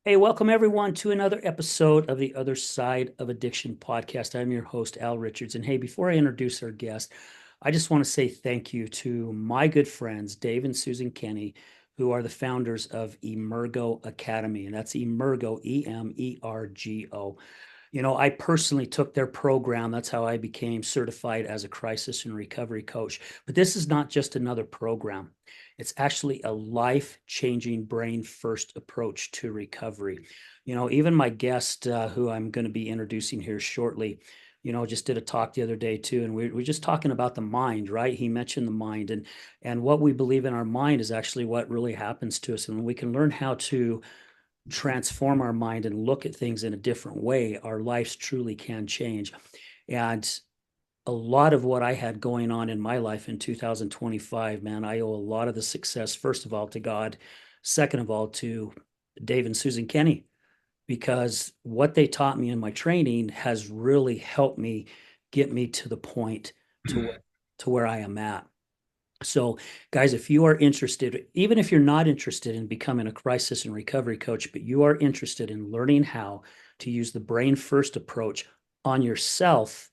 Hey, welcome everyone to another episode of the Other Side of Addiction podcast. I'm your host, Al Richards. And hey, before I introduce our guest, I just want to say thank you to my good friends, Dave and Susan Kenny, who are the founders of Emergo Academy. And that's Emergo, Emergo. I personally took their program. That's how I became certified as a crisis and recovery coach. But this is not just another program. It's actually a life-changing brain first approach to recovery. Even my guest, who I'm going to be introducing here shortly, just did a talk the other day too, and we're just talking about the mind, right? He mentioned the mind, and what we believe in our mind is actually what really happens to us. And when we can learn how to transform our mind and look at things in a different way, our lives truly can change. And a lot of what I had going on in my life in 2025, man, I owe a lot of the success, first of all, to God, second of all, to Dave and Susan Kenny, because what they taught me in my training has really helped me get me to the point to, to where I am at. So, guys, if you are interested, even if you're not interested in becoming a crisis and recovery coach, but you are interested in learning how to use the brain first approach on yourself,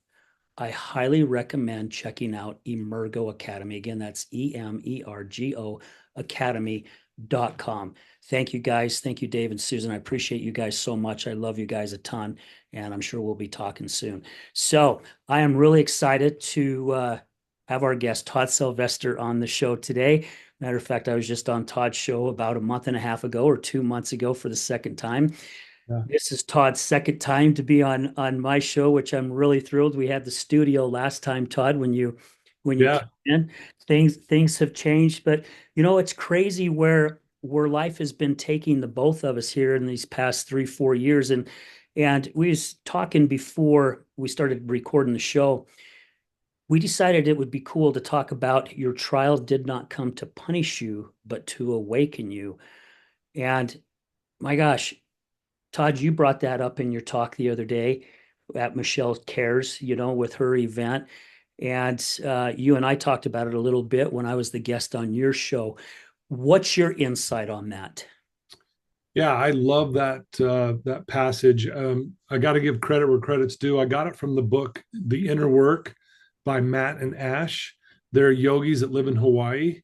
I highly recommend checking out Emergo Academy. Again, that's Emergo Academy.com. Thank you, guys. Thank you, Dave and Susan. I appreciate you guys so much. I love you guys a ton, and I'm sure we'll be talking soon. So I am really excited to have our guest, Todd Sylvester, on the show today. Matter of fact, I was just on Todd's show about a month and a half ago or 2 months ago for the second time. Yeah. This is Todd's second time to be on my show, which I'm really thrilled. We had the studio last time, Todd, when you came Yeah. in. Things have changed, but it's crazy where life has been taking the both of us here in these past 3, 4 years. And we was talking before we started recording the show. We decided it would be cool to talk about your trial did not come to punish you, but to awaken you. And my gosh, Todd, you brought that up in your talk the other day at Michelle Cares, with her event. And you and I talked about it a little bit when I was the guest on your show. What's your insight on that? Yeah, I love that passage. I got to give credit where credit's due. I got it from the book The Inner Work by Matt and Ash. They're yogis that live in Hawaii,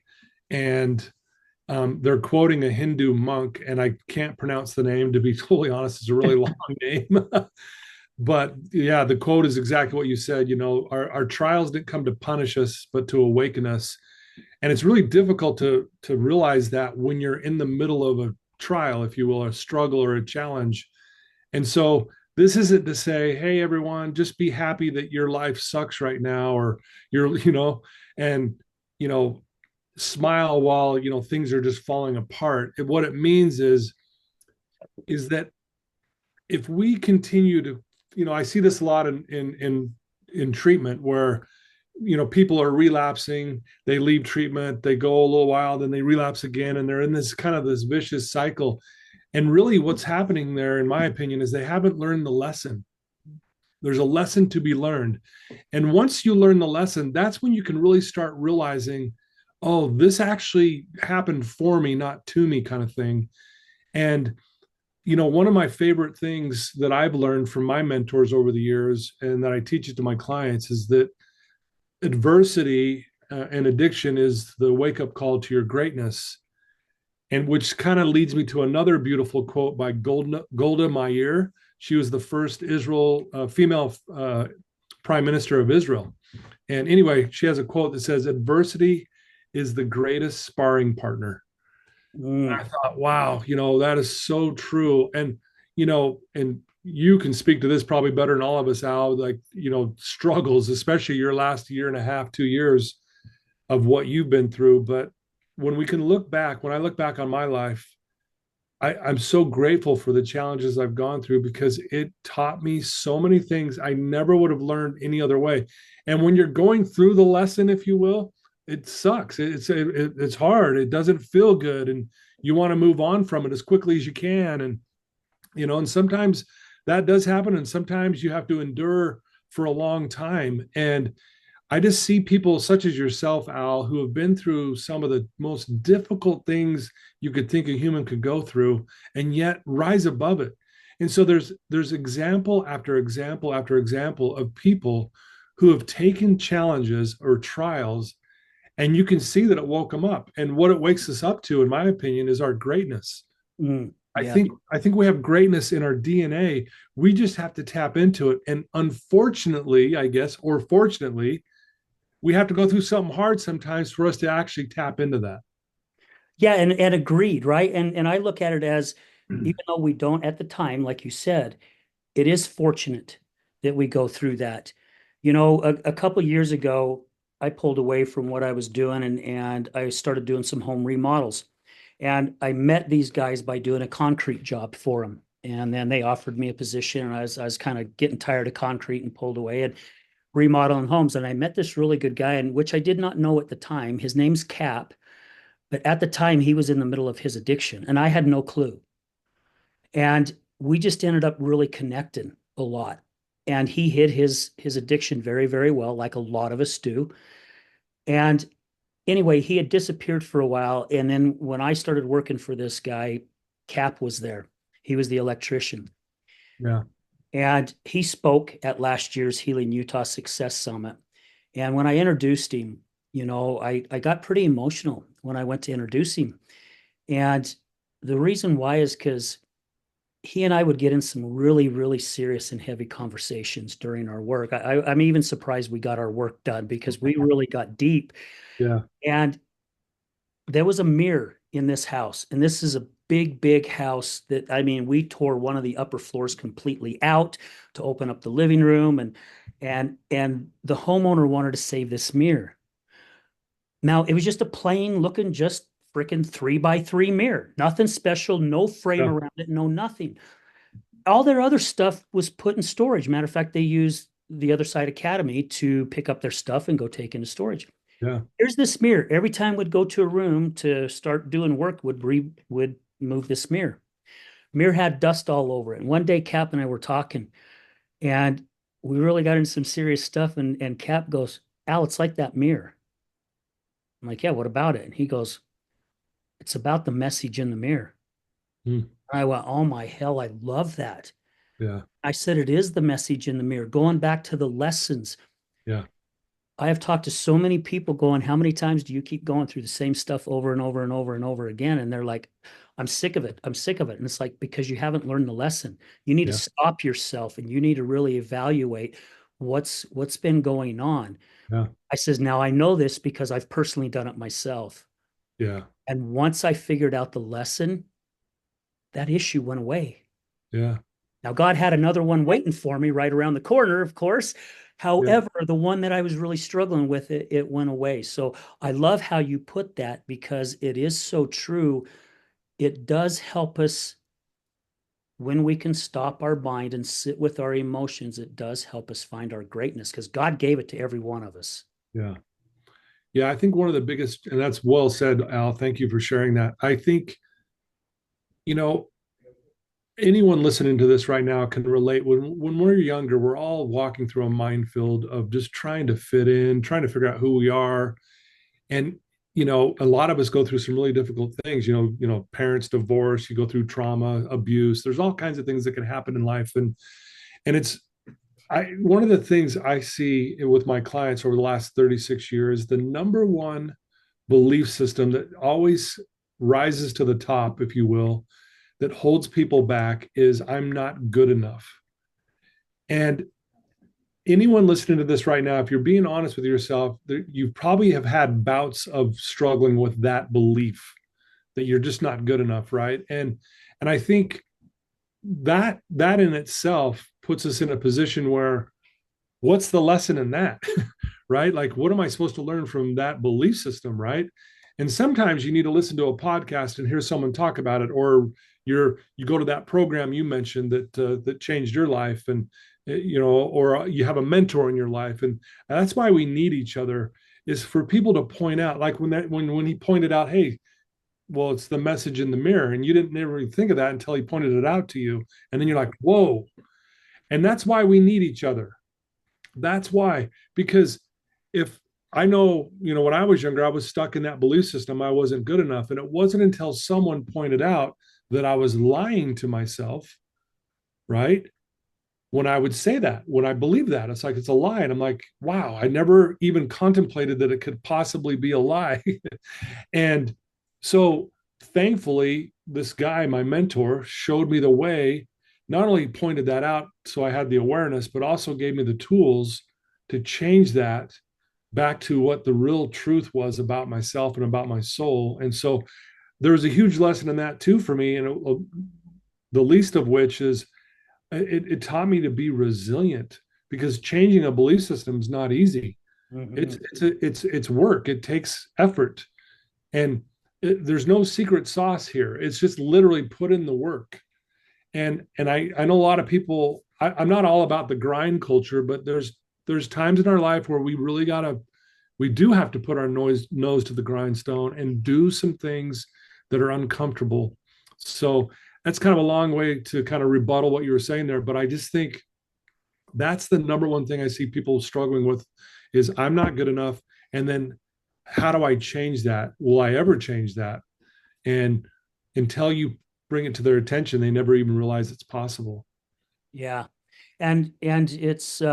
and they're quoting a Hindu monk, and I can't pronounce the name, to be totally honest. It's a really long name. But yeah, the quote is exactly what you said. Our trials didn't come to punish us, but to awaken us. And it's really difficult to realize that when you're in the middle of a trial, if you will, a struggle or a challenge. And so this isn't to say, hey, everyone, just be happy that your life sucks right now, or and you know smile while things are just falling apart. What it means is that if we continue to, I see this a lot in treatment where people are relapsing, they leave treatment, they go a little while, then they relapse again, and they're in this kind of this vicious cycle. And really what's happening there, in my opinion, is they haven't learned the lesson. There's a lesson to be learned, and once you learn the lesson, that's when you can really start realizing, oh, this actually happened for me, not to me, kind of thing. And one of my favorite things that I've learned from my mentors over the years, and that I teach it to my clients, is that adversity and addiction is the wake up call to your greatness. And which kind of leads me to another beautiful quote by Golda Meir. She was the first Israel female prime minister of Israel. And anyway, she has a quote that says, adversity is the greatest sparring partner. And I Mm. thought, wow, that is so true. And you can speak to this probably better than all of us, Al, like, struggles, especially your last year and a half, 2 years of what you've been through. But when I look back on my life, I'm so grateful for the challenges I've gone through, because it taught me so many things I never would have learned any other way. And when you're going through the lesson, if you will, it sucks. It's hard. It doesn't feel good, and you want to move on from it as quickly as you can. And sometimes that does happen, and sometimes you have to endure for a long time. And I just see people such as yourself, Al, who have been through some of the most difficult things you could think a human could go through, and yet rise above it. And so there's example after example after example of people who have taken challenges or trials, and you can see that it woke them up. And what it wakes us up to, in my opinion, is our greatness. I Yeah. think I think we have greatness in our DNA. We just have to tap into it. And unfortunately, I guess, or fortunately, we have to go through something hard sometimes for us to actually tap into that. Yeah, and agreed, right? And I look at it as, even though we don't at the time, like you said, it is fortunate that we go through that. A couple years ago, I pulled away from what I was doing, and I started doing some home remodels. And I met these guys by doing a concrete job for them. And then they offered me a position, and I was kind of getting tired of concrete and pulled away and remodeling homes. And I met this really good guy, and which I did not know at the time. His name's Cap, but at the time he was in the middle of his addiction, and I had no clue. And we just ended up really connecting a lot. And he hid his addiction very, very well, like a lot of us do. And anyway, he had disappeared for a while. And then when I started working for this guy, Cap was there. He was the electrician. Yeah. And he spoke at last year's Healing Utah Success Summit. And when I introduced him, I got pretty emotional when I went to introduce him. And the reason why is because he and I would get in some really, really serious and heavy conversations during our work. I'm even surprised we got our work done because we really got deep. Yeah. And there was a mirror in this house, and this is a big, big house that, I mean, we tore one of the upper floors completely out to open up the living room, and the homeowner wanted to save this mirror. Now it was just a plain looking, just freaking 3x3 mirror, nothing special, no frame Yeah. around it, no nothing. All their other stuff was put in storage. Matter of fact, they used the Other Side Academy to pick up their stuff and go take into storage. Yeah. Here's this mirror. Every time we'd go to a room to start doing work, would move this mirror. Mirror had dust all over it. And one day, Cap and I were talking, and we really got into some serious stuff. And Cap goes, "Al, it's like that mirror." I'm like, "Yeah, what about it?" And he goes, "It's about the message in the mirror." Mm. And I went, "Oh my hell, I love that." Yeah. I said, "It is the message in the mirror." Going back to the lessons, Yeah. I have talked to so many people going, "How many times do you keep going through the same stuff over and over and over and over again?" And they're like, "I'm sick of it. I'm sick of it." And it's like, because you haven't learned the lesson. You need to Yeah. stop yourself, and you need to really evaluate what's been going on. Yeah. I says, "Now I know this because I've personally done it myself. Yeah. And once I figured out the lesson, that issue went away." Yeah. Now, God had another one waiting for me right around the corner, of course. Yeah. However, the one that I was really struggling with, it went away. So I love how you put that because it is so true. It does help us when we can stop our mind and sit with our emotions. It does help us find our greatness because God gave it to every one of us. Yeah. Yeah. I think one of the biggest, and that's well said, Al. Thank you for sharing that. I think, you know, anyone listening to this right now can relate. When we're younger, we're all walking through a minefield of just trying to fit in, trying to figure out who we are. And a lot of us go through some really difficult things. Parents divorce, you go through trauma, abuse. There's all kinds of things that can happen in life, and it's I one of the things I see with my clients over the last 36 years, the number one belief system that always rises to the top, if you will, that holds people back is I'm not good enough. And anyone listening to this right now, if you're being honest with yourself, you probably have had bouts of struggling with that belief that you're just not good enough, right? And I think that in itself puts us in a position where what's the lesson in that? Right? Like, what am I supposed to learn from that belief system, right? And sometimes you need to listen to a podcast and hear someone talk about it, or you go to that program you mentioned that changed your life, and or you have a mentor in your life, and that's why we need each other. Is for people to point out, like when he pointed out, hey, well, it's the message in the mirror, and you didn't never really think of that until he pointed it out to you, and then you're like, whoa. And that's why we need each other. That's why, because if I know, when I was younger, I was stuck in that belief system. I wasn't good enough. And it wasn't until someone pointed out that I was lying to myself, right? When I would say that, when I believe that, it's like it's a lie. And I'm like, wow, I never even contemplated that it could possibly be a lie. And so thankfully, this guy, my mentor, showed me the way, not only pointed that out so I had the awareness, but also gave me the tools to change that back to what the real truth was about myself and about my soul. And so there was a huge lesson in that too for me. And the least of which is it taught me to be resilient, because changing a belief system is not easy. Mm-hmm. It's work. It takes effort, and there's no secret sauce here. It's just literally put in the work. And I know a lot of people. I'm not all about the grind culture, but there's times in our life where we do have to put our nose to the grindstone and do some things that are uncomfortable. So that's kind of a long way to kind of rebuttal what you were saying there, but I just think that's the number one thing I see people struggling with is I'm not good enough. And then how do I change that? Will I ever change that? And until you bring it to their attention, they never even realize it's possible. Yeah. And it's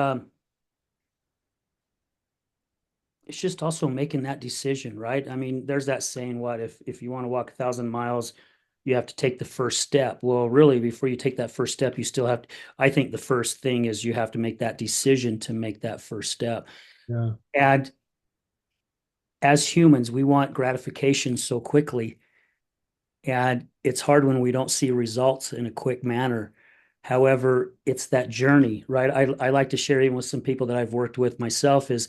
just also making that decision, right? I mean, there's that saying, what if you want to walk 1,000 miles, you have to take the first step. Well, really, before you take that first step, you still have to, I think the first thing is you have to make that decision to make that first step. Yeah. And as humans, we want gratification so quickly. And it's hard when we don't see results in a quick manner. However, it's that journey, right? I like to share even with some people that I've worked with myself is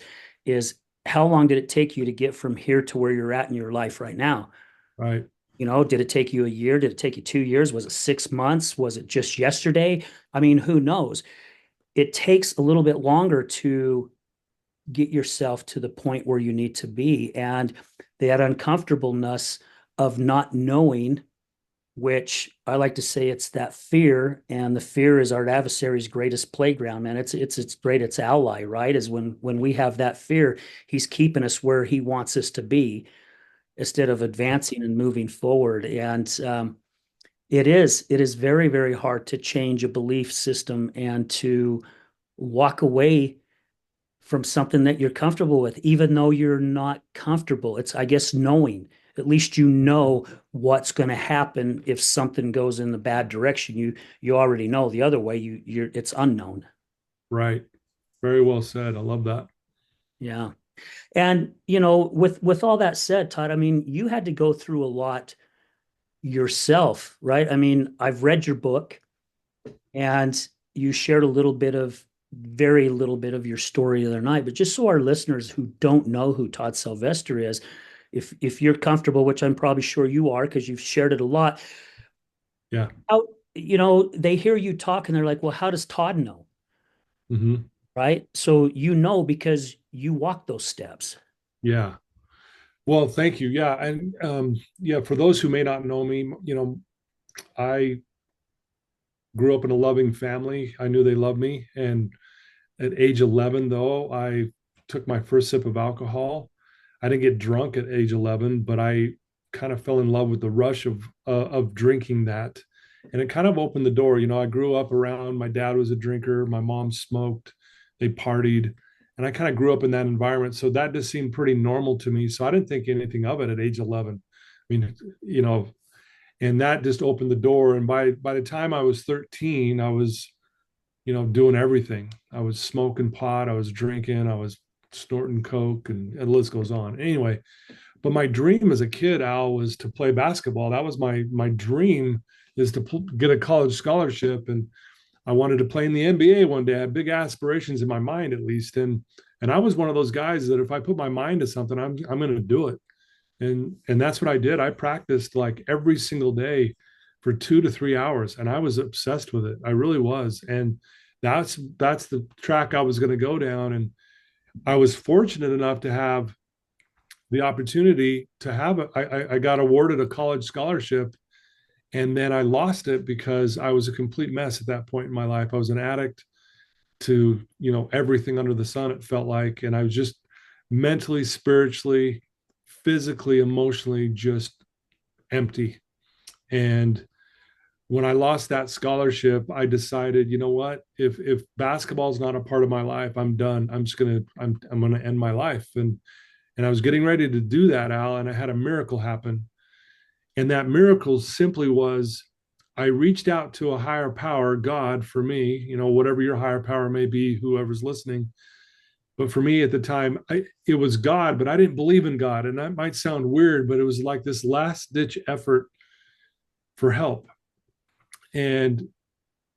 how long did it take you to get from here to where you're at in your life right now? Right. Did it take you a year? Did it take you 2 years? Was it 6 months? Was it just yesterday? I mean, who knows? It takes a little bit longer to get yourself to the point where you need to be. And that uncomfortableness of not knowing, which I like to say it's that fear, and the fear is our adversary's greatest playground, man. It's great, it's ally, right? Is when we have that fear, he's keeping us where he wants us to be instead of advancing and moving forward. And it is very, very hard to change a belief system and to walk away from something that you're comfortable with, even though you're not comfortable. It's, I guess, knowing. At least you know what's going to happen if something goes in the bad direction. You already know the other way. You're it's unknown. Right. Very well said. I love that. Yeah. And with all that said, Todd, I mean, you had to go through a lot yourself, right? I mean, I've read your book and you shared a little bit of very little bit of your story the other night, but just so our listeners who don't know who Todd Sylvester is, if you're comfortable, which I'm probably sure you are because you've shared it a lot, Yeah. how they hear you talk and they're like, well, how does Todd know? Hmm. Right? So because you walk those steps. Yeah. Well, thank you. Yeah. And yeah, for those who may not know me, I grew up in a loving family. I knew they loved me. And at age 11, though, I took my first sip of alcohol. I didn't get drunk at age 11, but I kind of fell in love with the rush of drinking that. And it kind of opened the door. I grew up around, my dad was a drinker, my mom smoked, they partied, and I kind of grew up in that environment. So that just seemed pretty normal to me. So I didn't think anything of it at age 11. I mean, and that just opened the door. And by the time I was 13, I was doing everything. I was smoking pot, I was drinking, I was snorting coke, and the list goes on. Anyway, but my dream as a kid, Al, was to play basketball. That was my dream, is to get a college scholarship, and I wanted to play in the NBA one day. I had big aspirations in my mind, at least, and I was one of those guys that if I put my mind to something, I'm going to do it. And that's what I did. I practiced like every single day for 2 to 3 hours, and I was obsessed with it. I really was. And that's the track I was going to go down. And I was fortunate enough to have the opportunity to have I got awarded a college scholarship, and then I lost it because I was a complete mess at that point in my life. I was an addict to everything under the sun, it felt like, and I was just mentally, spiritually, physically, emotionally, just empty. And when I lost that scholarship, I decided, you know what? If basketball is not a part of my life, I'm done. I'm gonna end my life. And I was getting ready to do that, Al, and I had a miracle happen. And that miracle simply was I reached out to a higher power, God, for me, whatever your higher power may be, whoever's listening. But for me at the time, it was God, but I didn't believe in God. And that might sound weird, but it was like this last ditch effort for help. And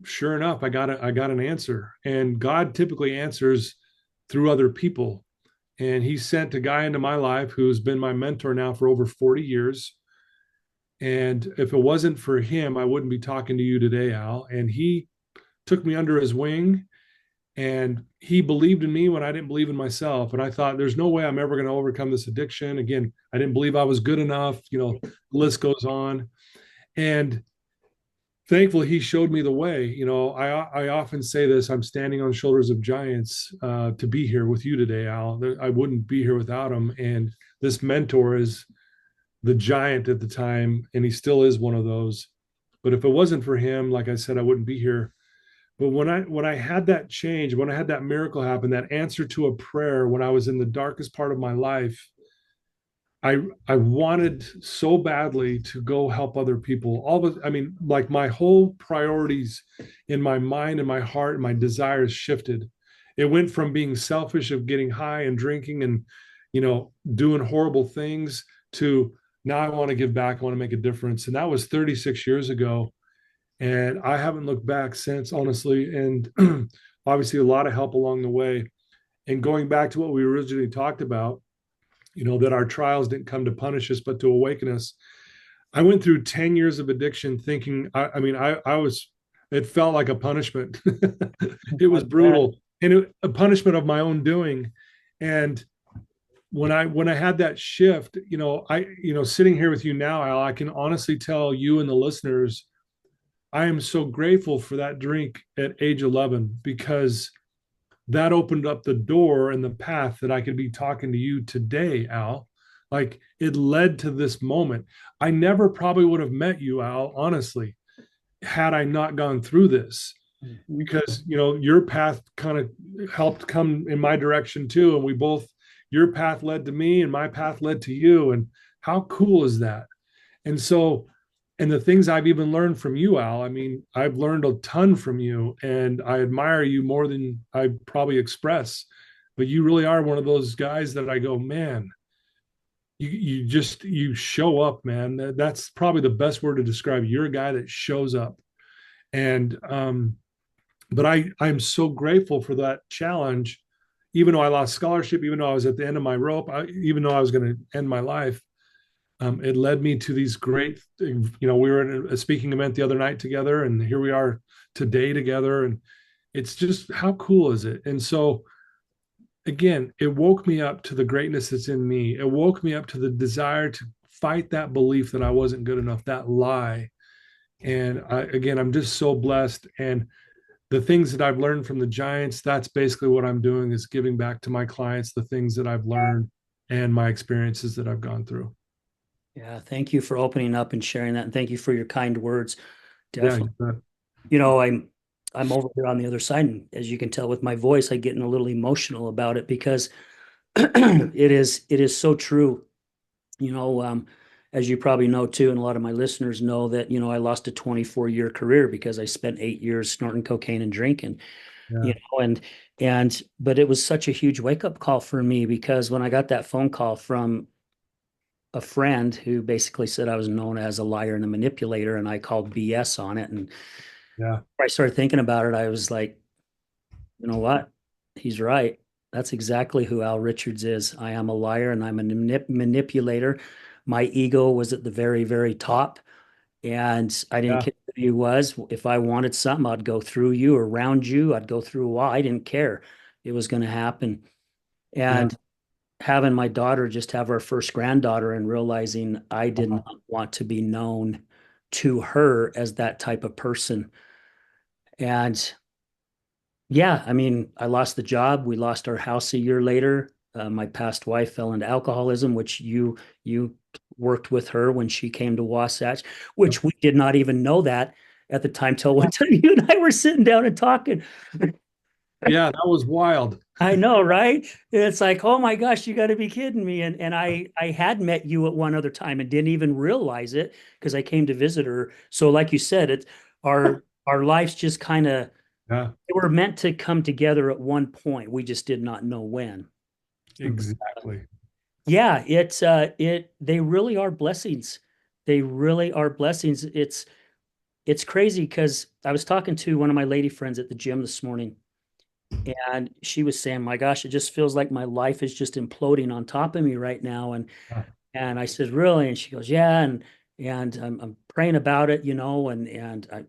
sure enough, I got an answer. And God typically answers through other people. And he sent a guy into my life who's been my mentor now for over 40 years. And if it wasn't for him, I wouldn't be talking to you today, Al. And he took me under his wing, and he believed in me when I didn't believe in myself. And I thought, there's no way I'm ever going to overcome this addiction. Again, I didn't believe I was good enough. The list goes on. And thankfully, he showed me the way. I often say this: I'm standing on shoulders of giants to be here with you today, Al. I wouldn't be here without him. And this mentor is the giant at the time, and he still is one of those. But if it wasn't for him, like I said, I wouldn't be here. But when I had that change, when I had that miracle happen, that answer to a prayer, when I was in the darkest part of my life, I wanted so badly to go help other people. I mean, like my whole priorities in my mind and my heart and my desires shifted. It went from being selfish of getting high and drinking and, doing horrible things to now I want to give back. I want to make a difference. And that was 36 years ago. And I haven't looked back since, honestly. And obviously, a lot of help along the way. And going back to what we originally talked about, that our trials didn't come to punish us, but to awaken us. I went through 10 years of addiction thinking, I was, it felt like a punishment. It I was bet. brutal and a punishment of my own doing. And when I had that shift, sitting here with you now, Al, I can honestly tell you and the listeners, I am so grateful for that drink at age 11 because that opened up the door and the path that I could be talking to you today, Al. Like it led to this moment. I never probably would have met you, Al, honestly, had I not gone through this Mhm. because, your path kind of helped come in my direction too. And your path led to me and my path led to you. And how cool is that? And so, and the things I've even learned from you, Al, I mean, I've learned a ton from you and I admire you more than I probably express. But you really are one of those guys that I go, man, you show up, man. That's probably the best word to describe. You're a guy that shows up. And but I'm so grateful for that challenge, even though I lost scholarship, even though I was at the end of my rope, even though I was going to end my life. It led me to these great, we were at a speaking event the other night together, and here we are today together. And it's just, how cool is it? And so, again, it woke me up to the greatness that's in me. It woke me up to the desire to fight that belief that I wasn't good enough, that lie. And again, I'm just so blessed. And the things that I've learned from the giants, that's basically what I'm doing is giving back to my clients the things that I've learned and my experiences that I've gone through. Yeah, thank you for opening up and sharing that, and thank you for your kind words. Yeah, Definitely. you bet. I'm over here on the other side, and as you can tell with my voice, I get a little emotional about it because it is so true. You know, um, as you probably know too, and a lot of my listeners know that, I lost a 24-year career because I spent 8 years snorting cocaine and drinking, Yeah. but it was such a huge wake-up call for me because when I got that phone call from a friend who basically said I was known as a liar and a manipulator, and I called BS on it. And Yeah. I started thinking about it, I was like, you know what? He's right. That's exactly who Al Richards is. I am a liar and I'm a manipulator. My ego was at the very, very top. And I didn't Yeah. care who you was. If I wanted something, I'd go through you, around you. I'd go through a wall. I didn't care. It was going to happen. Yeah. And having my daughter just have our first granddaughter and realizing I did Uh-huh. not want to be known to her as that type of person. And yeah, I mean, I lost the job. We lost our house a year later. My past wife fell into alcoholism, which you worked with her when she came to Wasatch, which we did not even know that at the time till one time you and I were sitting down and talking. Yeah, that was wild. I know, right? It's like, oh my gosh, you got to be kidding me. And I had met you at one other time and didn't even realize it because I came to visit her. So like you said, it's our lives just kind of Yeah, they were meant to come together at one point. We just did not know when. exactly. Yeah, it they really are blessings. They really are blessings. It's crazy because I was talking to one of my lady friends at the gym this morning, and she was saying, "My gosh, it just feels like my life is just imploding on top of me right now." Yeah, And I said, "Really?" And she goes, "Yeah." And I'm praying about it, and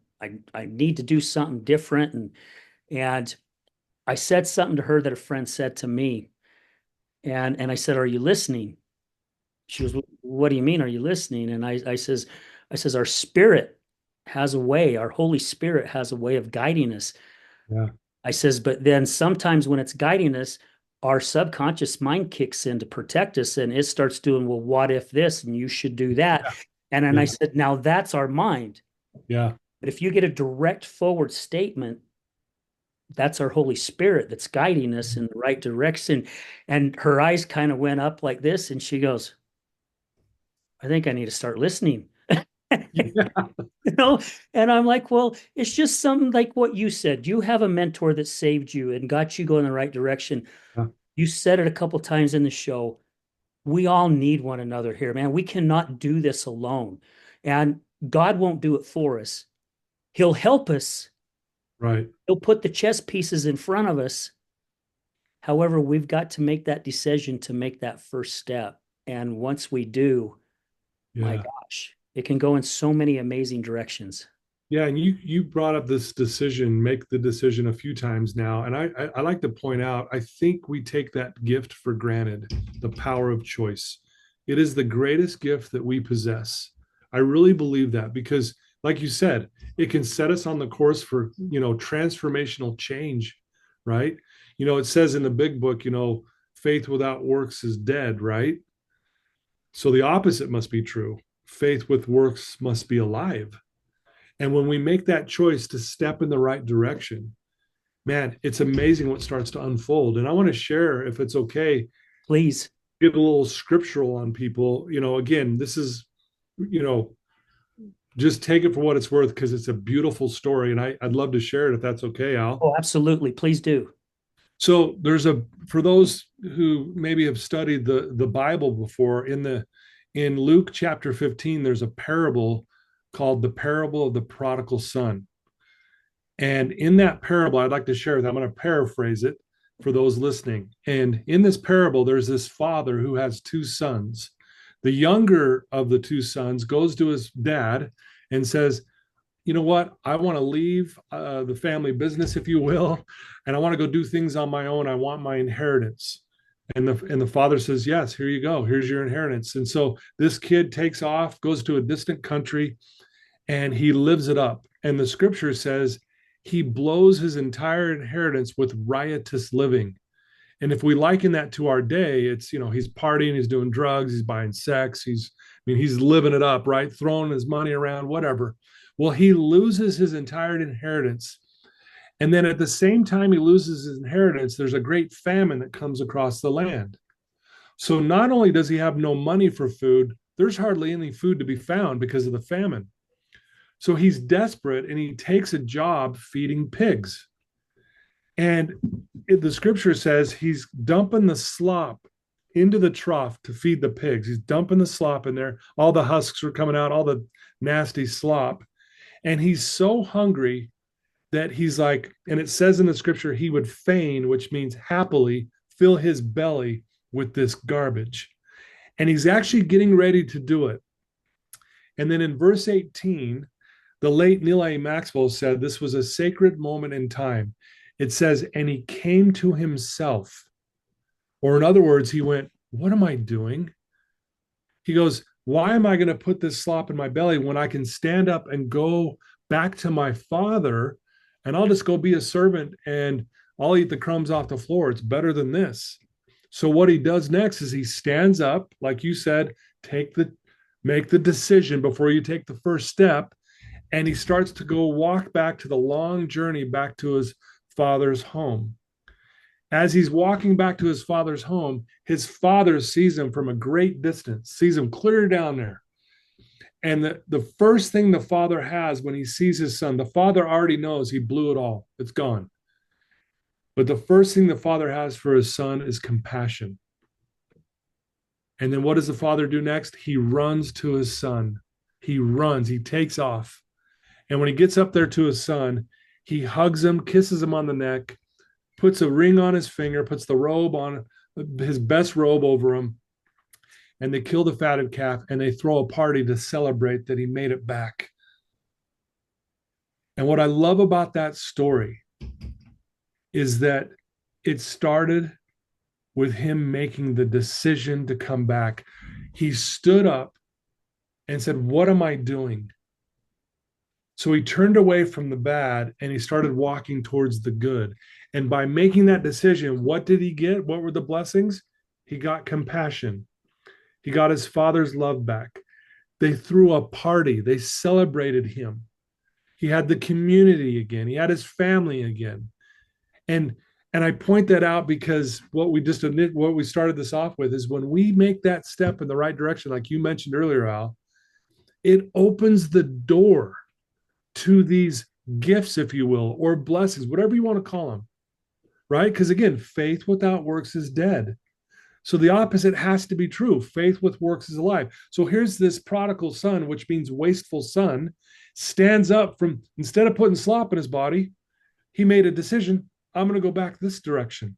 I need to do something different. And I said something to her that a friend said to me, and I said, "Are you listening?" She goes, "What do you mean? Are you listening?" And I says, "Our spirit has a way. Our Holy Spirit has a way of guiding us." yeah, I says, "But then sometimes when it's guiding us, our subconscious mind kicks in to protect us, and it starts doing, well, what if this, and you should do that." And then I yeah, said, "Now that's our mind. yeah, But if you get a direct forward statement, that's our Holy Spirit that's guiding us in the right direction." And her eyes kind of went up like this, and she goes, "I think I need to start listening." yeah, You know, and I'm like, well, it's just something like what you said. You have a mentor that saved you and got you going in the right direction. yeah, You said it a couple times in the show. We all need one another here, man. We cannot do this alone. And God won't do it for us. He'll help us. right. He'll put the chess pieces in front of us. However, we've got to make that decision to make that first step. And once we do, my Yeah. gosh, it can go in so many amazing directions. Yeah, and you brought up this decision, make the decision a few times now, and I like to point out, I think we take that gift for granted, the power of choice. It is the greatest gift that we possess. I really believe that because, like you said, it can set us on the course for transformational change, right? It says in the big book, faith without works is dead, right? So the opposite must be true. Faith with works must be alive. And when we make that choice to step in the right direction, man, it's amazing what starts to unfold. And I want to share, if it's okay, Please. get a little scriptural on people. Again, this is, you know, just take it for what it's worth because it's a beautiful story. And I'd love to share it if that's okay, Al. Oh, absolutely. Please do. So for those who maybe have studied the Bible before, in Luke chapter 15, there's a parable called the parable of the prodigal son. And in that parable, I'd like to share with you, I'm going to paraphrase it for those listening. And in this parable, there's this father who has two sons. The younger of the two sons goes to his dad and says, "You know what? I want to leave the family business, if you will, and I want to go do things on my own. I want my inheritance." And the father says, "Yes, here you go. Here's your inheritance." And so this kid takes off, goes to a distant country, and he lives it up. And the scripture says he blows his entire inheritance with riotous living. And if we liken that to our day, it's, he's partying, he's doing drugs, he's buying sex, he's living it up, right? Throwing his money around, whatever. Well, he loses his entire inheritance. And then at the same time he loses his inheritance, there's a great famine that comes across the land. So not only does he have no money for food, there's hardly any food to be found because of the famine. So he's desperate and he takes a job feeding pigs. And the scripture says he's dumping the slop into the trough to feed the pigs. He's dumping the slop in there. All the husks are coming out, all the nasty slop. And he's so hungry that he's like, and it says in the scripture, he would fain, which means happily, fill his belly with this garbage. And he's actually getting ready to do it. And then in verse 18, the late Neil A. Maxwell said this was a sacred moment in time. It says, and he came to himself. Or in other words, he went, what am I doing? He goes, why am I going to put this slop in my belly when I can stand up and go back to my father and I'll just go be a servant and I'll eat the crumbs off the floor. It's better than this. So what he does next is he stands up, like you said, take the make the decision before you take the first step, and he starts to go walk back to the long journey back to his father's home. As he's walking back to his father's home, his father sees him from a great distance, sees him clear down there. And the first thing the father has when he sees his son, the father already knows he blew it all, it's gone. But the first thing the father has for his son is compassion. And then what does the father do next? He runs to his son. He runs, he takes off. And when he gets up there to his son, he hugs him, kisses him on the neck, puts a ring on his finger, puts the robe on, his best robe over him, and they kill the fatted calf and they throw a party to celebrate that he made it back. And what I love about that story is that it started with him making the decision to come back. He stood up and said, "What am I doing?" So he turned away from the bad and he started walking towards the good. And by making that decision, what did he get? What were the blessings? He got compassion. He got his father's love back. They threw a party, they celebrated him. He had the community again, he had his family again. And and I point that out because what we started this off with is when we make that step in the right direction, like you mentioned earlier, Al, it opens the door to these gifts, if you will, or blessings, whatever you want to call them, right? Because again, faith without works is dead. So the opposite has to be true. Faith with works is alive. So here's this prodigal son, which means wasteful son, stands up from, instead of putting slop in his body, he made a decision. I'm going to go back this direction,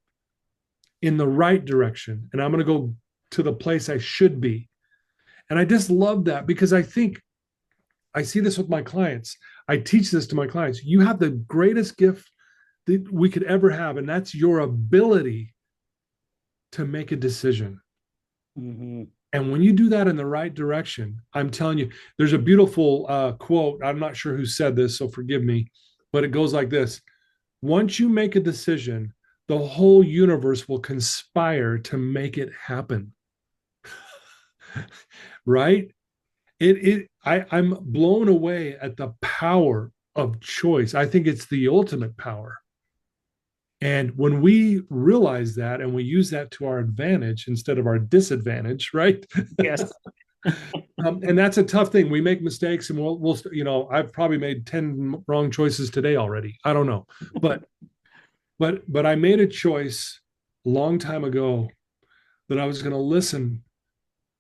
in the right direction. And I'm going to go to the place I should be. And I just love that because I think I see this with my clients. I teach this to my clients. You have the greatest gift that we could ever have, and that's your ability to make a decision. Mm-hmm. And when you do that in the right direction, I'm telling you, there's a beautiful quote. I'm not sure who said this, so forgive me, but it goes like this: once you make a decision, the whole universe will conspire to make it happen. Right? I'm blown away at the power of choice. I think it's the ultimate power. And when we realize that and we use that to our advantage instead of our disadvantage, right? Yes. And that's a tough thing. We make mistakes, and I've probably made 10 wrong choices today already. I don't know, but I made a choice a long time ago that I was going to listen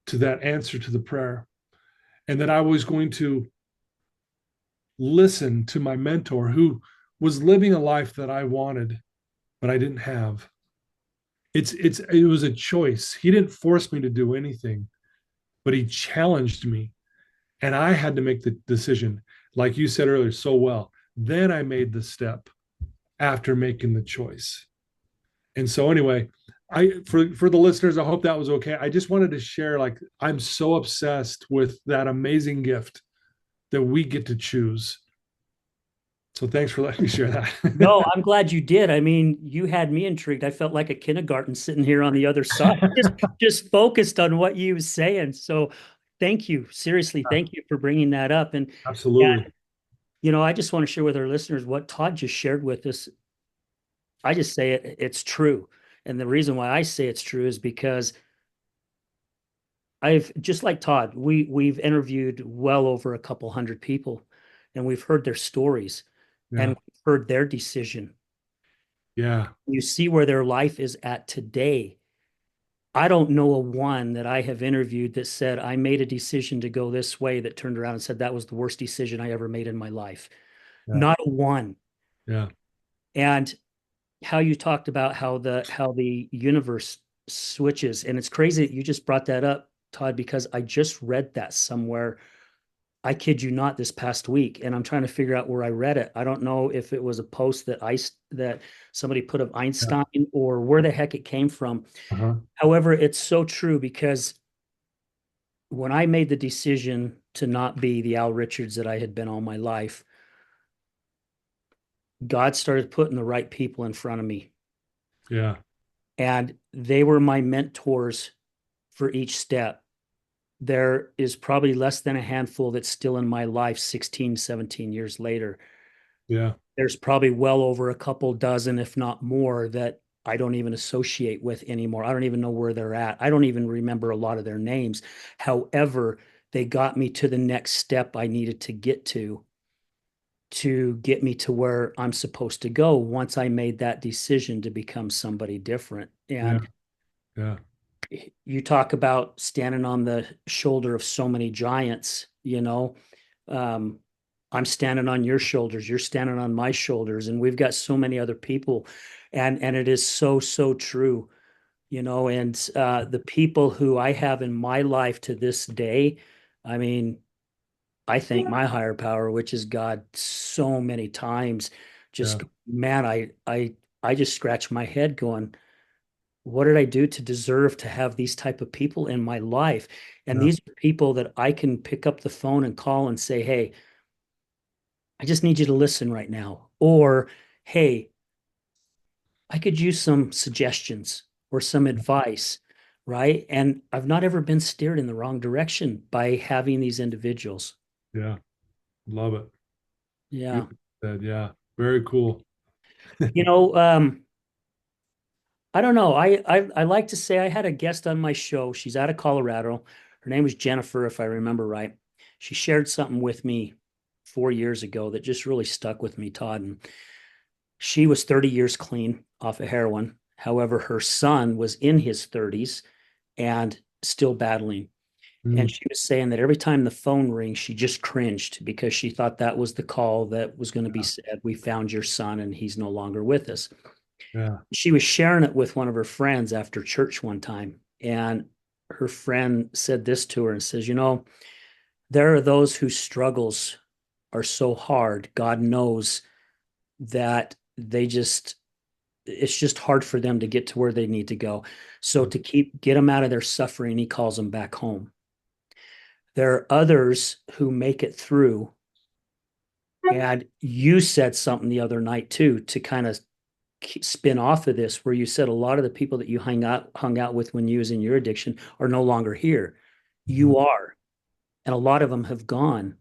to that answer to the prayer, and that I was going to listen to my mentor who was living a life that I wanted, but I didn't have. It was a choice. He didn't force me to do anything, but he challenged me, and I had to make the decision, like you said earlier so well. Then I made the step after making the choice. And so anyway, I for the listeners, I hope that was okay. I just wanted to share, like, I'm so obsessed with that amazing gift that we get to choose. So thanks for letting me share No, that. I'm glad you did. I mean, you had me intrigued. I felt like a kindergarten sitting here on the other side, just focused on what you was saying. So thank you. Seriously, thank you for bringing that up. And Absolutely. I just want to share with our listeners what Todd just shared with us. I just say it's true. And the reason why I say it's true is because I've just like Todd, we've interviewed well over a couple hundred people and we've heard their stories and Yeah. we've heard their decision. Yeah. You see where their life is at today. I don't know a one that I have interviewed that said, I made a decision to go this way that turned around and said that was the worst decision I ever made in my life. Yeah. Not a one. Yeah. And how you talked about how the universe switches. And it's crazy that you just brought that up, Todd, because I just read that somewhere. I kid you not, this past week, and I'm trying to figure out where I read it. I don't know if it was a post that somebody put of Yeah. Einstein or where the heck it came from. Uh-huh. However, it's so true because when I made the decision to not be the Al Richards that I had been all my life, God started putting the right people in front of me. Yeah. and they were my mentors for each step. There is probably less than a handful that's still in my life 16, 17 years later. Yeah. There's probably well over a couple dozen, if not more, that I don't even associate with anymore. I don't even know where they're at. I don't even remember a lot of their names. However, they got me to the next step I needed to get me to where I'm supposed to go once I made that decision to become somebody different. Yeah. And Yeah. you talk about standing on the shoulder of so many giants, um, I'm standing on your shoulders, you're standing on my shoulders, and we've got so many other people. And it is so, so true, and the people who I have in my life to this day, I mean, I thank my higher power, which is God, so many times. Yeah. Just man, I just scratch my head going, what did I do to deserve to have these type of people in my life? And Yeah. these are people that I can pick up the phone and call and say, hey, I just need you to listen right now. Or, hey, I could use some suggestions or some advice, right? And I've not ever been steered in the wrong direction by having these individuals. Yeah. Love it. Yeah. Beautiful said. Yeah. Very cool. You know, I don't know. I like to say I had a guest on my show. She's out of Colorado. Her name was Jennifer, if I remember right. She shared something with me 4 years ago that just really stuck with me, Todd. And she was 30 years clean off of heroin. However, her son was in his 30s and still battling. And Mm, she was saying that every time the phone rings, she just cringed because she thought that was the call that was going to be said. We found your son and he's no longer with us. yeah. She was sharing it with one of her friends after church one time. And her friend said this to her and says, there are those whose struggles are so hard. God knows that it's just hard for them to get to where they need to go. So to get them out of their suffering, he calls them back home. There are others who make it through. And you said something the other night too, to kind of spin off of this, where you said a lot of the people that you hung out with when you was in your addiction are no longer here. Mhm. You are, and a lot of them have gone.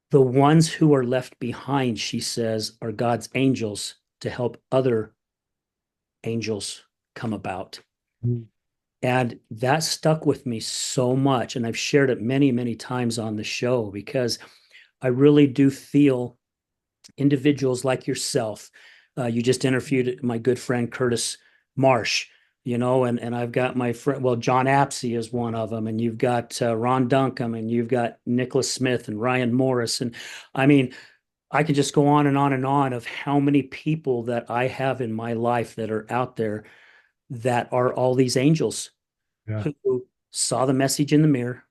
The ones who are left behind, she says, are God's angels to help other angels come about. Mhm. And that stuck with me so much. And I've shared it many, many times on the show because I really do feel individuals like yourself. You just interviewed my good friend Curtis Marsh, and I've got my friend, well, John Apsey is one of them, and you've got Ron Duncombe, and you've got Nicholas Smith and Ryan Morris. And I mean, I could just go on and on and on of how many people that I have in my life that are out there that are all these angels Yeah. who saw the message in the mirror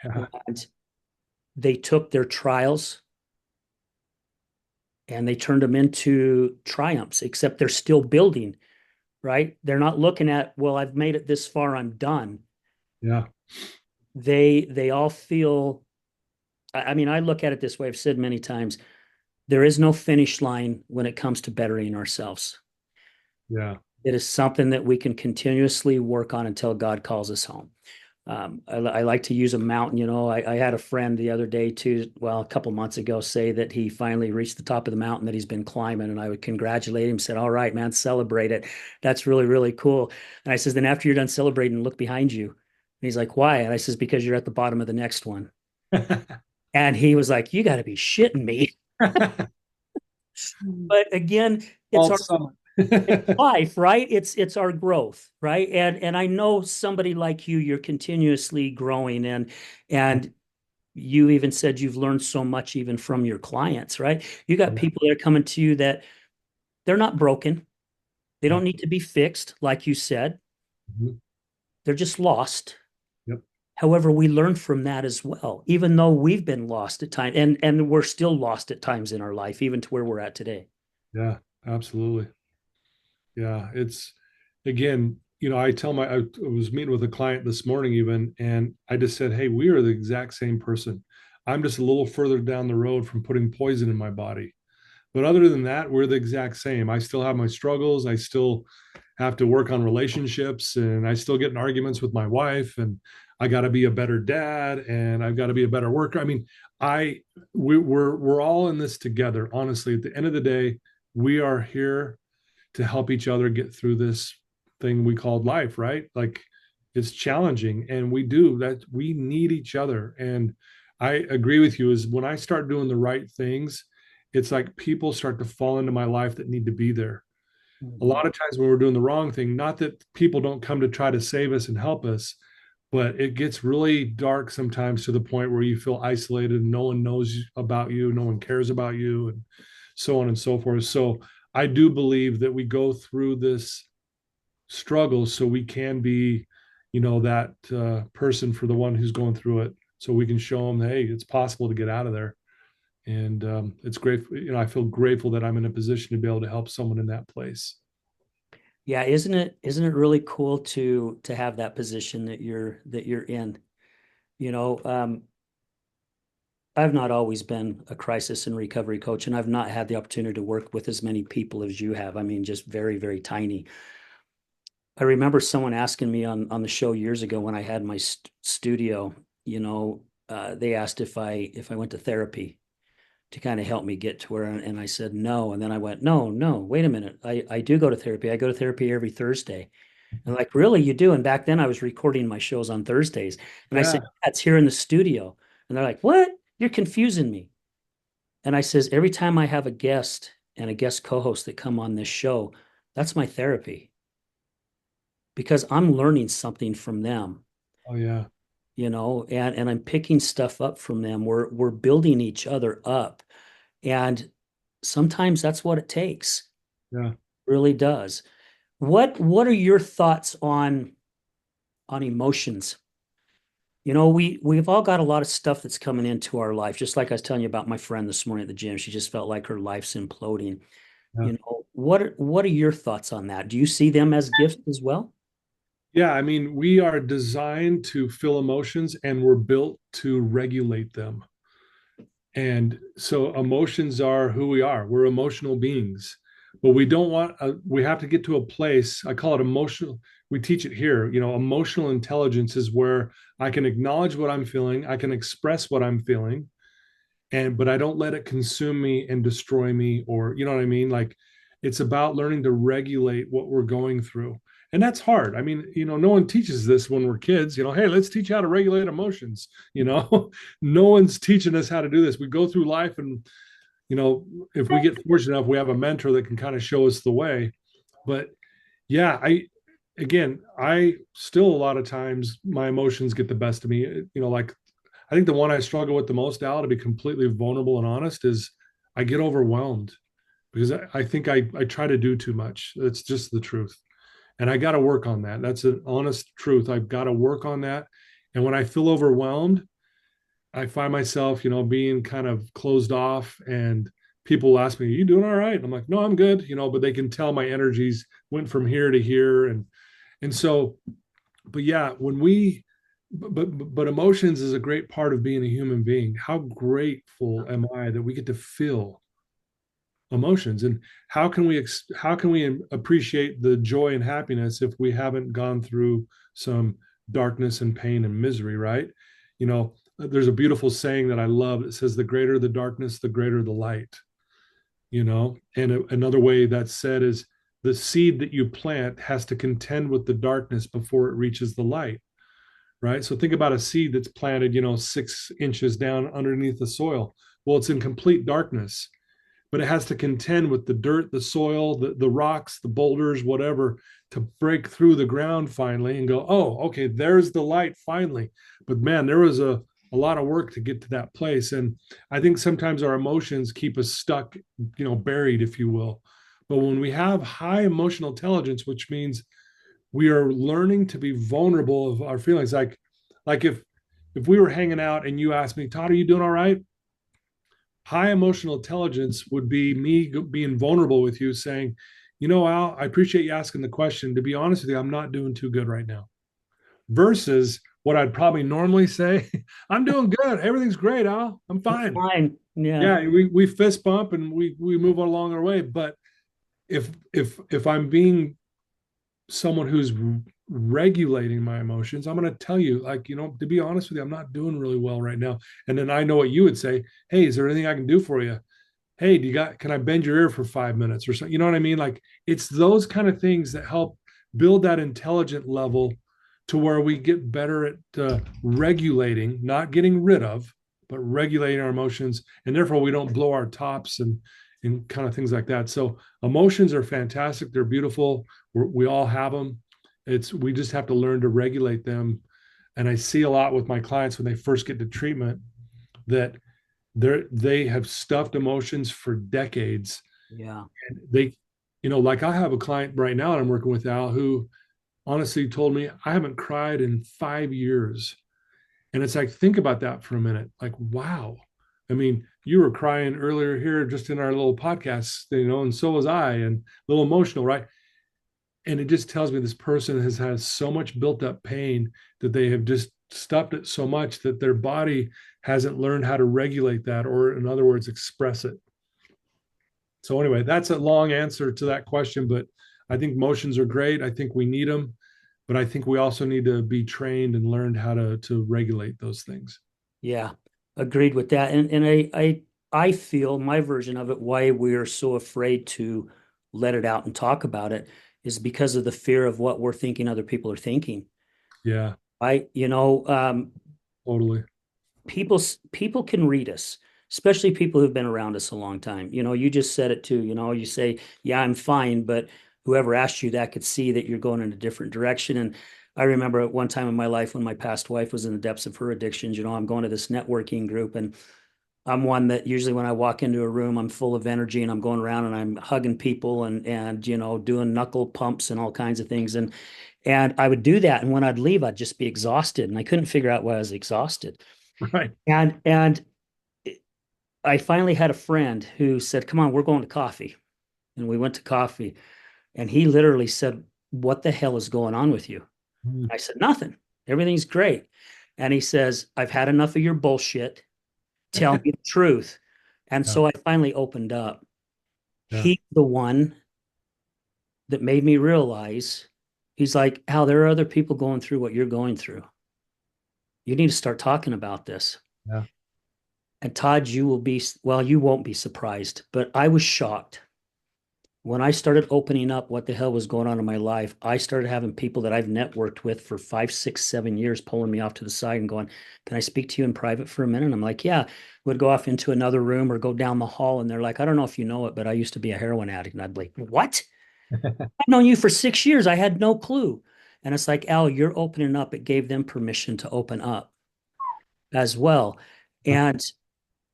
Yeah. and they took their trials and they turned them into triumphs, except they're still building, right? They're not looking at, well, I've made it this far, I'm done. Yeah. They all feel, I mean, I look at it this way, I've said many times, there is no finish line when it comes to bettering ourselves. Yeah. It is something that we can continuously work on until God calls us home. I like to use a mountain. I had a friend the other day too, well, a couple months ago, say that he finally reached the top of the mountain that he's been climbing, and I would congratulate him. Said, "All right, man, celebrate it. That's really, really cool." And I says, "Then after you're done celebrating, look behind you." And he's like, "Why?" And I says, "Because you're at the bottom of the next one." And he was like, "You got to be shitting me." But again, it's our False summit. life, right? It's our growth, right? And I know somebody like you, you're continuously growing, and you even said you've learned so much even from your clients, right? You got Yeah. people that are coming to you that they're not broken. They Yeah. don't need to be fixed, like you said. Mhm. They're just lost. Yep. However, we learn from that as well, even though we've been lost at times, and we're still lost at times in our life, even to where we're at today. Yeah. Absolutely. Yeah. It's again, I tell I was meeting with a client this morning even, and I just said, hey, we are the exact same person. I'm just a little further down the road from putting poison in my body. But other than that, we're the exact same. I still have my struggles. I still have to work on relationships, and I still get in arguments with my wife, and I got to be a better dad, and I've got to be a better worker. I mean, I we're all in this together. Honestly, at the end of the day, we are here to help each other get through this thing we called life, right? Like, it's challenging, and we do that. We need each other. And I agree with you, is when I start doing the right things, it's like people start to fall into my life that need to be there. A Mhm. lot of times when we're doing the wrong thing, not that people don't come to try to save us and help us, but it gets really dark sometimes to the point where you feel isolated and no one knows about you, no one cares about you, and so on and so forth. So I do believe that we go through this struggle so we can be, that person for the one who's going through it, so we can show them, hey, it's possible to get out of there. And it's great. I feel grateful that I'm in a position to be able to help someone in that place. Yeah, isn't it really cool to have that position that you're in? You know, I've not always been a crisis and recovery coach, and I've not had the opportunity to work with as many people as you have. I mean, just very, very tiny. I remember someone asking me on the show years ago when I had my studio, they asked if I went to therapy to kind of help me get to where, and I said no. And then I went, no, no, wait a minute. I do go to therapy. I go to therapy every Thursday. And like, really, you do? And back then I was recording my shows on Thursdays. And I said, Yeah. that's here in the studio. And they're like, what? You're confusing me. And I says, every time I have a guest and a guest co-host that come on this show, that's my therapy because I'm learning something from them, Oh yeah. and I'm picking stuff up from them. We're building each other up. And sometimes that's what it takes. Yeah. Really does. What are your thoughts on emotions? We've all got a lot of stuff that's coming into our life. Just like I was telling you about my friend this morning at the gym. She just felt like her life's imploding. Yeah. What are your thoughts on that? Do you see them as gifts as well? Yeah, I mean, we are designed to feel emotions and we're built to regulate them. And so emotions are who we are. We're emotional beings. But we don't want, we have to get to a place, I call it emotional, we teach it here. Emotional intelligence is where I can acknowledge what I'm feeling, I can express what I'm feeling, but I don't let it consume me and destroy me, or you know what I mean? Like, it's about learning to regulate what we're going through. And that's hard. I mean, no one teaches this when we're kids, hey, let's teach you how to regulate emotions. No one's teaching us how to do this. We go through life, and you know, if we get fortunate enough, we have a mentor that can kind of show us the way. But yeah, I still, a lot of times my emotions get the best of me. Like, I think the one I struggle with the most, Al, to be completely vulnerable and honest, is I get overwhelmed because I think I try to do too much. It's just the truth. And I got to work on that. That's an honest truth. I've got to work on that. And when I feel overwhelmed, I find myself, being kind of closed off, and people ask me, "Are you doing all right?" And I'm like, "No, I'm good," but they can tell my energies went from here to here. And so, but yeah, when we but emotions is a great part of being a human being. How grateful am I that we get to feel emotions, and how can we appreciate the joy and happiness if we haven't gone through some darkness and pain and misery, right? There's a beautiful saying that I love that says, the greater the darkness, the greater the light. And another way that's said is, the seed that you plant has to contend with the darkness before it reaches the light, right? So think about a seed that's planted, 6 inches down underneath the soil. Well, it's in complete darkness, but it has to contend with the dirt, the soil, the rocks, the boulders, whatever, to break through the ground finally and go, oh, okay, there's the light finally. But man, there was a lot of work to get to that place. And I think sometimes our emotions keep us stuck, buried, if you will. But when we have high emotional intelligence, which means we are learning to be vulnerable of our feelings, like if we were hanging out and you asked me, Todd, are you doing all right? High emotional intelligence would be me being vulnerable with you, saying, Al, I appreciate you asking the question. To be honest with you, I'm not doing too good right now. Versus what I'd probably normally say. I'm doing good. Everything's great, Al. I'm I'm fine. fine. Yeah. Yeah, we fist bump and we move along our way. But if I'm being someone who's regulating my emotions, I'm going to tell you, like, to be honest with you, I'm not doing really well right now. And then I know what you would say. Hey, is there anything I can do for you? Hey, can I bend your ear for 5 minutes or something? You know what I mean? Like, it's those kind of things that help build that intelligent level to where we get better at regulating, not getting rid of, but regulating our emotions. And therefore we don't blow our tops and kind of things like that. So emotions are fantastic. They're beautiful. We all have them. We just have to learn to regulate them. And I see a lot with my clients when they first get to treatment that they have stuffed emotions for decades. Yeah. And like I have a client right now that I'm working with, Al, who honestly told me, I haven't cried in 5 years. And it's like, think about that for a minute. Like, wow. I mean, you were crying earlier here just in our little podcast, and so was I, and a little emotional, right? And it just tells me this person has had so much built up pain that they have just stuffed it so much that their body hasn't learned how to regulate that, or in other words, express it. So anyway, that's a long answer to that question, but I think emotions are great. I think we need them, but I think we also need to be trained and learned how to regulate those things. Yeah. Agreed with that. And I feel my version of it, why we're so afraid to let it out and talk about it is because of the fear of what we're thinking other people are thinking. Yeah, I, you know, totally. people can read us, especially people who've been around us a long time. You just said it too. You say, "Yeah, I'm fine," but whoever asked you that could see that you're going in a different direction. And I remember at one time in my life when my past wife was in the depths of her addictions, I'm going to this networking group, and I'm one that usually when I walk into a room, I'm full of energy and I'm going around and I'm hugging people and doing knuckle pumps and all kinds of things. And I would do that. And when I'd leave, I'd just be exhausted. And I couldn't figure out why I was exhausted. Right. And I finally had a friend who said, "Come on, we're going to coffee." And we went to coffee. And he literally said, "What the hell is going on with you?" Mm, I said, "Nothing. Everything's great." And he says, "I've had enough of your bullshit. Tell me the truth." And yeah, so I finally opened up. yeah, He's the one that made me realize, he's like, "Al, there are other people going through what you're going through. You need to start talking about this." yeah. And Todd, you won't be surprised, but I was shocked. When I started opening up what the hell was going on in my life, I started having people that I've networked with for 5, 6, 7 years pulling me off to the side and going, "Can I speak to you in private for a minute?" And I'm like, "Yeah." Would go off into another room or go down the hall. And they're like, "I don't know if you know it, but I used to be a heroin addict." And I'd be like, "What? I've known you for 6 years. I had no clue." And it's like, "Al, you're opening up." It gave them permission to open up as well. And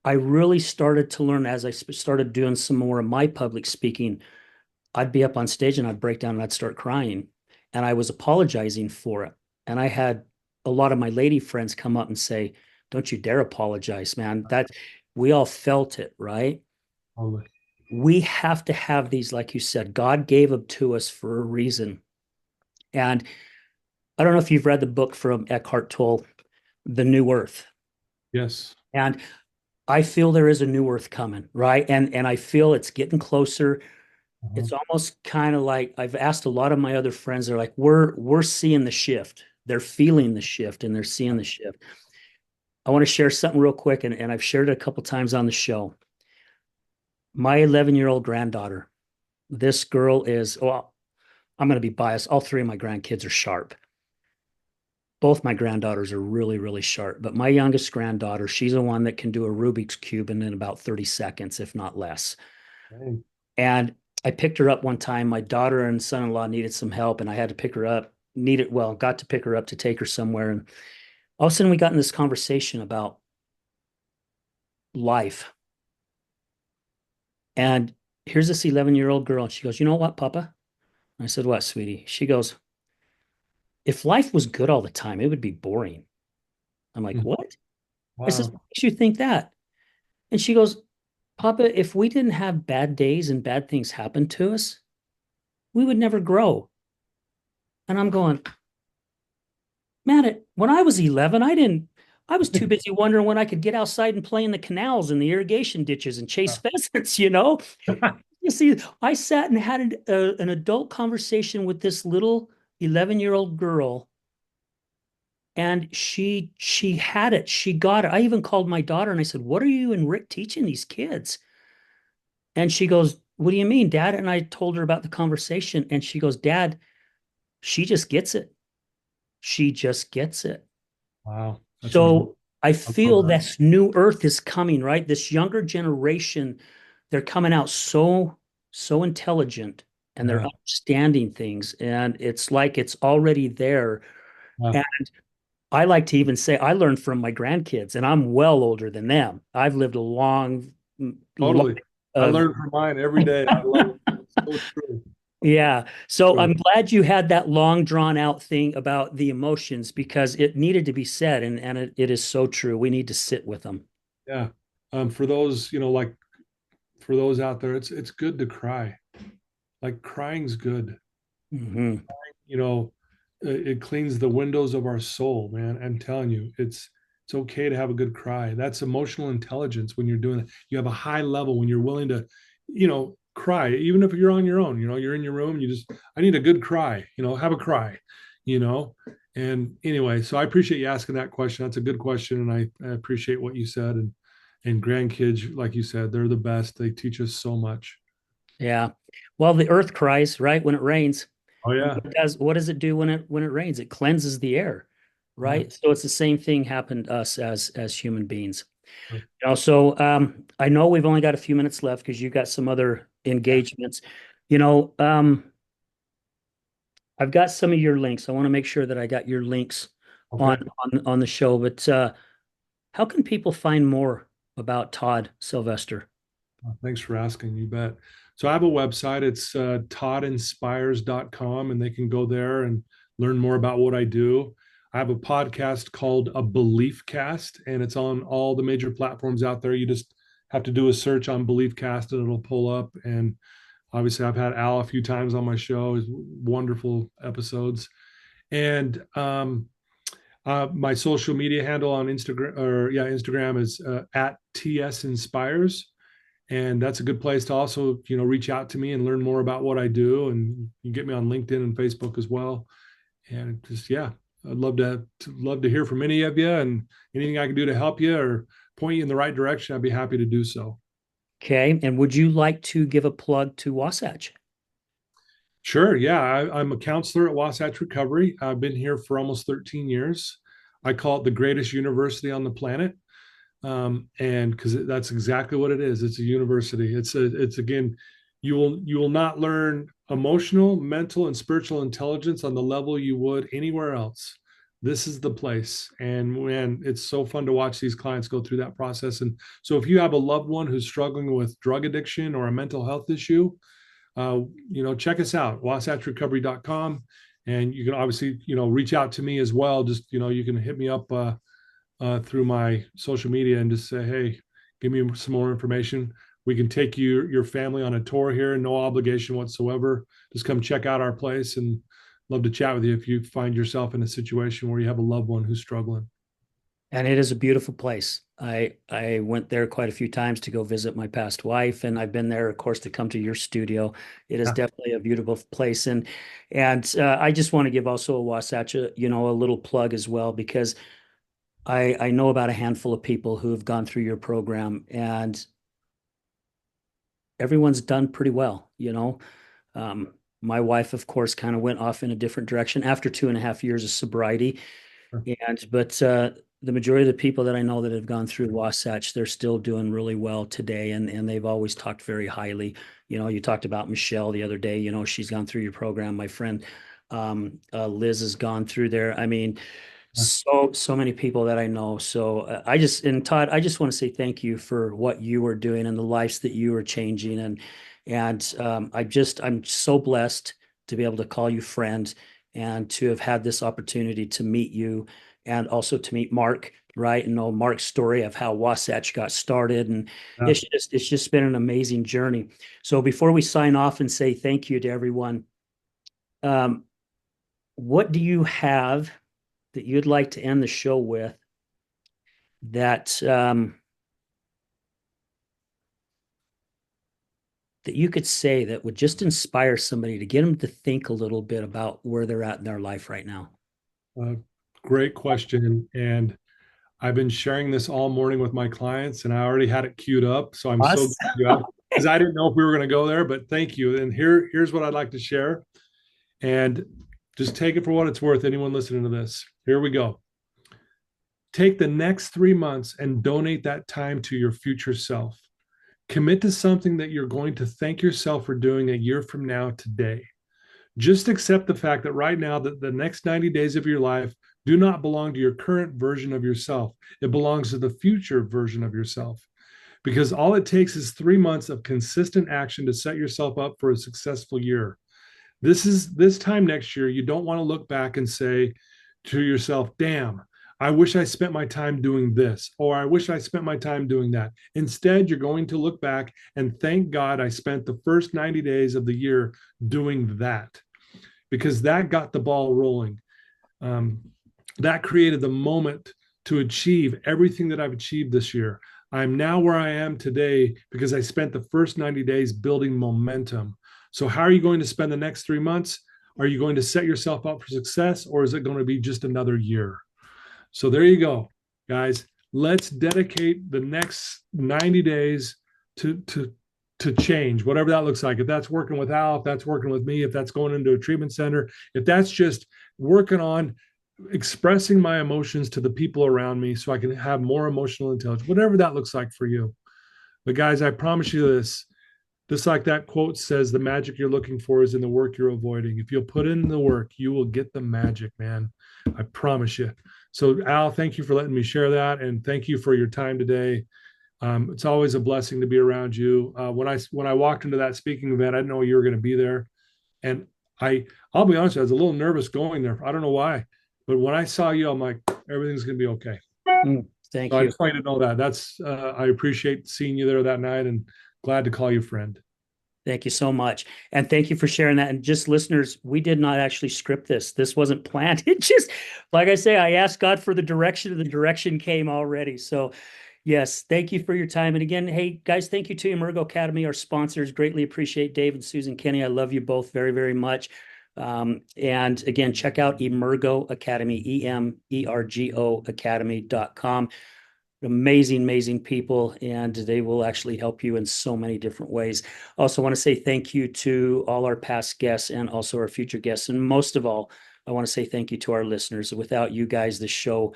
I really started to learn as I started doing some more of my public speaking. I'd be up on stage and I'd break down and I'd start crying. And I was apologizing for it. And I had a lot of my lady friends come up and say, "Don't you dare apologize, man. That we all felt it, right?" Totally. We have to have these, like you said, God gave them to us for a reason. And I don't know if you've read the book from Eckhart Tolle, The New Earth. Yes. And I feel there is a new earth coming, right? And I feel it's getting closer. Uh-huh. It's almost kind of like I've asked a lot of my other friends, they're like, we're seeing the shift. They're feeling the shift and they're seeing the shift. I want to share something real quick, and I've shared it a couple times on the show. My 11-year-old granddaughter, this girl is, well, I'm going to be biased. All three of my grandkids are sharp. Both my granddaughters are really, really sharp. But my youngest granddaughter, she's the one that can do a Rubik's Cube in about 30 seconds, if not less. Hey. And I picked her up one time. My daughter and son-in-law needed some help, and I had to pick her up. Got to pick her up to take her somewhere. And all of a sudden, we got in this conversation about life. And here's this 11-year-old girl, and she goes, "You know what, Papa?" And I said, "What, sweetie?" She goes, "If life was good all the time, it would be boring." I'm like, Mm, "What?" I said, wow. "What makes you think that?" And she goes, "Papa, if we didn't have bad days and bad things happen to us, we would never grow." And I'm going, man, when I was 11, I was too busy wondering when I could get outside and play in the canals and the irrigation ditches and chase pheasants, you know? You see, I sat and had an adult conversation with this little 11-year-old girl, and she had it. She got it. I even called my daughter and I said, "What are you and Rick teaching these kids?" And she goes, "What do you mean, Dad?" And I told her about the conversation, and she goes, "Dad, she just gets it. She just gets it." Wow, that's amazing. So I I love feel that. this new earth is coming, right? This younger generation, they're coming out so intelligent and they're Yeah, understanding things. And it's like it's already there. yeah, And I like to even say I learned from my grandkids, and I'm well older than them. I've lived a long life totally. I of learn from mine every day. I love it. It's so true. yeah. So True. I'm glad you had that long drawn out thing about the emotions because it needed to be said, and it is so true. We need to sit with them. Yeah. For those, like for those out there, it's good to cry. Like crying's good. Hmm. You know, it cleans the windows of our soul, man. I'm telling you, it's okay to have a good cry. That's emotional intelligence when you're doing it. You have a high level when you're willing to, cry, even if you're on your own. You're in your room, I need a good cry, have a cry, you know. And anyway, so I appreciate you asking that question. That's a good question. And I appreciate what you said. And grandkids, like you said, they're the best. They teach us so much. Yeah. Well, the earth cries, right, when it rains. Oh And yeah. what does it do when it rains? It cleanses the air, Yeah. right? So it's the same thing happened to us as human beings. Sure. So I know we've only got a few minutes left because you've got some other engagements. You know, I've got some of your links. I want to make sure that I got your links on Okay. on the show. But how can people find more about Todd Sylvester? Thanks for asking. You bet. So I have a website. It's toddinspires.com, and they can go there and learn more about what I do. I have a podcast called a Beliefecast, and it's on all the major platforms out there. You just have to do a search on Beliefecast, and it'll pull up. And obviously, I've had Al a few times on my show. It's wonderful episodes. And my social media handle on Instagram is at TS Inspires, and that's a good place to also reach out to me and learn more about what I do, and you get me on LinkedIn and Facebook as well. And just, yeah, I'd love to hear from any of you, and anything I can do to help you or point you in the right direction, I'd be happy to do so. Okay. And would you like to give a plug to Wasatch? Sure. Yeah, I'm a counselor at Wasatch Recovery. I've been here for almost 13 years. I call it the greatest university on the planet, and because that's exactly what it is. It's a university. It's again, you will not learn emotional, mental, and spiritual intelligence on the level you would anywhere else. This is the place. And man, it's so fun to watch these clients go through that process. And so if you have a loved one who's struggling with drug addiction or a mental health issue, check us out, wasatchrecovery.com. And you can obviously, reach out to me as well. Just, you can hit me up through my social media and just say, hey, give me some more information. We can take your family on a tour here, no obligation whatsoever. Just come check out our place, and love to chat with you if you find yourself in a situation where you have a loved one who's struggling. And it is a beautiful place. I went there quite a few times to go visit my past wife, and I've been there, of course, to come to your studio. It is Yeah, definitely a beautiful place, and I just want to give also a Wasatch, a little plug as well because I know about a handful of people who have gone through your program, and everyone's done pretty well. My wife, of course, kind of went off in a different direction after 2.5 years of sobriety. sure. But the majority of the people that I know that have gone through Wasatch, they're still doing really well today, and they've always talked very highly. You talked about Michelle the other day. She's gone through your program. My friend Liz has gone through there. I mean, Yeah. so many people that I know. So and Todd, I just want to say thank you for what you are doing and the lives that you are changing, and I'm so blessed to be able to call you friend and to have had this opportunity to meet you and also to meet Mark, right? And know Mark's story of how Wasatch got started. And Yeah. it's just been an amazing journey. So before we sign off and say thank you to everyone, um, what do you have that you'd like to end the show with that you could say that would just inspire somebody to get them to think a little bit about where they're at in their life right now? Uh, Great question. And I've been sharing this all morning with my clients, and I already had it queued up. So I'm so Us? glad you asked, because I didn't know if we were going to go there, but thank you. And here's what I'd like to share. And just take it for what it's worth, anyone listening to this. Here we go. Take the next 3 months and donate that time to your future self. Commit to something that you're going to thank yourself for doing a year from now today. Just accept the fact that right now, that the next 90 days of your life do not belong to your current version of yourself. It belongs to the future version of yourself. Because all it takes is 3 months of consistent action to set yourself up for a successful year. This time next year, you don't want to look back and say to yourself, damn, I wish I spent my time doing this, or I wish I spent my time doing that. Instead, you're going to look back and thank God I spent the first 90 days of the year doing that, because that got the ball rolling. Um, that created the moment to achieve everything that I've achieved this year. I'm now where I am today because I spent the first 90 days building momentum. So, how are you going to spend the next 3 months? Are you going to set yourself up for success, or is it going to be just another year? So, there you go, guys. Let's dedicate the next 90 days to change, whatever that looks like. If that's working with Al, if that's working with me, if that's going into a treatment center, if that's just working on expressing my emotions to the people around me so I can have more emotional intelligence, whatever that looks like for you. But guys, I promise you this, just like that quote says, the magic you're looking for is in the work you're avoiding. If you'll put in the work, you will get the magic, man. I promise you. So, Al, thank you for letting me share that. And thank you for your time today. It's always a blessing to be around you. When I walked into that speaking event, I didn't know you were going to be there, and I'll be honest, I was a little nervous going there. I don't know why, but when I saw you, I'm like, everything's going to be okay. Thank So I you. just want you to know that. I appreciate seeing you there that night, and glad to call you friend. Thank you so much. And thank you for sharing that. And just listeners, we did not actually script this. This wasn't planned. It just, like I say, I asked God for the direction, and the direction came already. So, yes, thank you for your time. And again, hey, guys, thank you to Emergo Academy, our sponsors. Greatly appreciate Dave and Susan Kenny. I love you both very, very much. And again, check out Emergo Academy, EMERGO Academy.com. Amazing, amazing people, and they will actually help you in so many different ways. Also want to say thank you to all our past guests and also our future guests. And most of all, I want to say thank you to our listeners. Without you guys, the show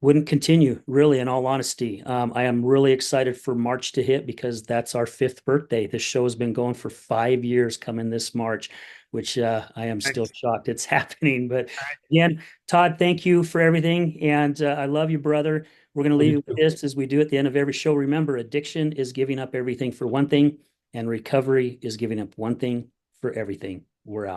wouldn't continue, really, in all honesty. I am really excited for March to hit because that's our 5th birthday. This show has been going for 5 years coming this March, which I am still shocked it's happening. But again, Todd, thank you for everything. And I love you, brother. We're going to leave it with this as we do at the end of every show. Remember, addiction is giving up everything for one thing, and recovery is giving up one thing for everything. We're out.